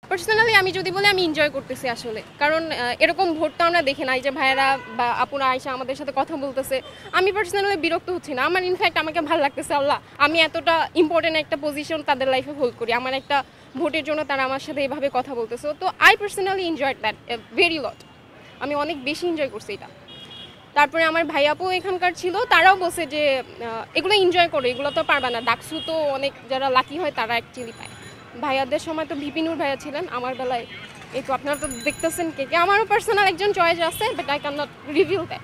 Personally আমি যদি বলি আমি এনজয় করতেছি আসলে, কারণ এরকম ভোটটা আমরা দেখি নাই যে ভাইয়েরা বা আপুরা আয়সা আমাদের সাথে কথা বলতেছে। আমি পার্সোনালি বিরক্ত হচ্ছি না, আমার ইনফ্যাক্ট আমাকে ভালো লাগতেছে, আল্লাহ আমি এতটা ইম্পর্টেন্ট একটা পজিশন তাদের লাইফে হোল্ড করি, আমার একটা ভোটের জন্য তারা আমার সাথে এইভাবে কথা বলতেছে। তো I personally enjoy that very lot, আমি অনেক বেশি এনজয় করছি এটা। তারপরে আমার ভাই আপু এখানকার ছিল, তারাও বলছে যে এগুলো এনজয় করো, এগুলো তো পারবা না, ডাকসু তো অনেক যারা লাকি হয় তারা অ্যাকচুয়ালি পায়। ভাইয়াদের সময় তো বিপিনুর ভাইয়া ছিলেন, আমার বেলায় এই তো আপনারা তো দেখতেছেন কে কে। আমারও পার্সোনাল একজন চয়েস আছে, but I can not reveal that.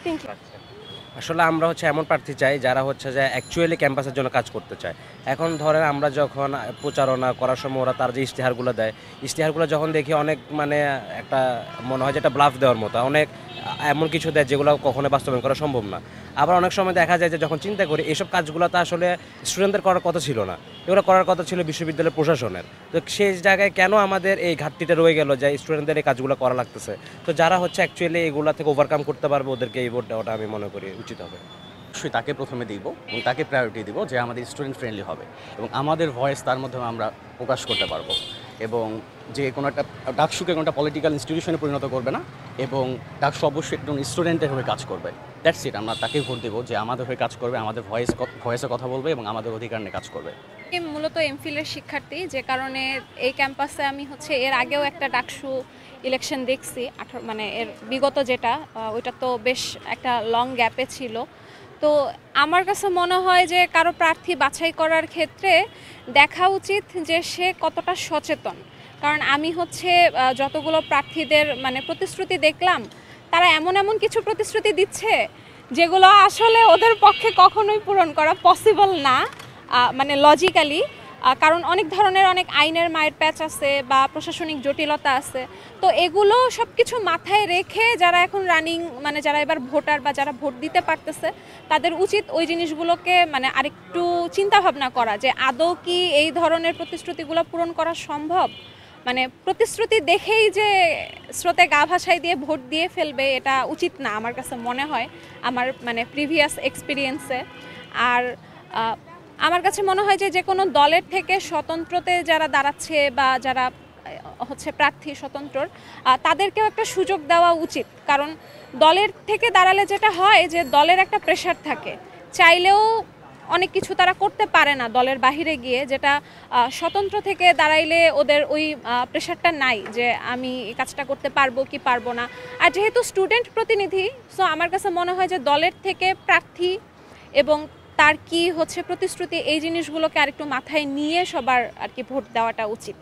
Thank you. আসলে আমরা এমন প্রার্থী চাই যারা যে অ্যাকচুয়ালি ক্যাম্পাসের জন্য কাজ করতে চায়। এখন ধরেন আমরা যখন প্রচারণা করার সময় ওরা তার যে ইশতেহারগুলো দেয়, ইশতেহারগুলো যখন দেখি অনেক একটা মনে হয় যে একটা ব্লাফ দেওয়ার মতো, অনেক এমন কিছু দেয় যেগুলো কখনো বাস্তবায়ন করা সম্ভব না। আবার অনেক সময় দেখা যায় যে যখন চিন্তা করি এইসব কাজগুলো তো আসলে স্টুডেন্টদের করার কথা ছিল না, এগুলো করার কথা ছিল বিশ্ববিদ্যালয়ের প্রশাসনের। তো সেই জায়গায় কেন আমাদের এই ঘাটতিটা রয়ে গেল যে স্টুডেন্টদের এই কাজগুলো করা লাগতেছে? তো যারা অ্যাকচুয়ালি এগুলো থেকে ওভারকাম করতে পারবে ওদেরকে এই ভোট দেওয়াটা আমি মনে করি উচিত হবে। অবশ্যই তাকে প্রথমে দিব এবং তাকে প্রায়োরিটি দিব যে আমাদের স্টুডেন্ট ফ্রেন্ডলি হবে এবং আমাদের ভয়েস তার মাধ্যমে আমরা প্রকাশ করতে পারবো, এবং যে কোনো একটা ডাকসুকে কোনো একটা পলিটিক্যাল ইনস্টিটিউশনে পরিণত করবে না, এবং ডাকসু অবশ্যই একজন স্টুডেন্টের হয়ে কাজ করবে। দ্যাটস ইট, আমরা তাকে ভোট দেবো যে আমাদের হয়ে কাজ করবে, আমাদের ভয়েসে কথা বলবে এবং আমাদের অধিকার নিয়ে কাজ করবে। মূলত এমফিলের শিক্ষার্থী, যে কারণে এই ক্যাম্পাসে আমি এর আগেও একটা ডাকসু ইলেকশন দেখছি, মানে এর বিগত যেটা, ওইটা তো বেশ একটা লং গ্যাপে ছিল। তো আমার কাছে মনে হয় যে কারো প্রার্থী বাছাই করার ক্ষেত্রে দেখা উচিত যে সে কতটা সচেতন। কারণ আমি যতগুলো প্রার্থীদের মানে প্রতিশ্রুতি দেখলাম, তারা এমন এমন কিছু প্রতিশ্রুতি দিচ্ছে যেগুলো আসলে ওদের পক্ষে কখনোই পূরণ করা পসিবল না, মানে লজিক্যালি। কারণ অনেক ধরনের অনেক আইনের মায়ের প্যাচ আছে বা প্রশাসনিক জটিলতা আছে। তো এগুলো সব কিছু মাথায় রেখে যারা এখন রানিং, মানে যারা এবার ভোটার বা যারা ভোট দিতে পারতেছে, তাদের উচিত ওই জিনিসগুলোকে মানে আরেকটু চিন্তাভাবনা করা যে আদৌ কি এই ধরনের প্রতিশ্রুতিগুলো পূরণ করা সম্ভব। মানে প্রতিশ্রুতি দেখেই যে স্রোতে গা ভাসাই দিয়ে ভোট দিয়ে ফেলবে, এটা উচিত না আমার কাছে মনে হয়, আমার মানে প্রিভিয়াস এক্সপিরিয়েন্সে। আর আমার কাছে মনে হয় যে কোনো দলের থেকে স্বতন্ত্রতে যারা দাঁড়াচ্ছে বা যারা প্রার্থী স্বতন্ত্রর, তাদেরকেও একটা সুযোগ দেওয়া উচিত। কারণ দলের থেকে দাঁড়ালে যেটা হয় যে দলের একটা প্রেশার থাকে, চাইলেও অনেক কিছু তারা করতে পারে না দলের বাহিরে গিয়ে, যেটা স্বতন্ত্র থেকে দাঁড়াইলে ওদের ওই প্রেশারটা নাই যে আমি এই কাজটা করতে পারবো কি পারবো না। আর যেহেতু স্টুডেন্ট প্রতিনিধি, সো আমার কাছে মনে হয় যে দলের থেকে প্রার্থী এবং তার কি প্রতিশ্রুতি, এই জিনিসগুলোকে আরেকটু মাথায় নিয়ে সবার আর কি ভোট দেওয়াটা উচিত।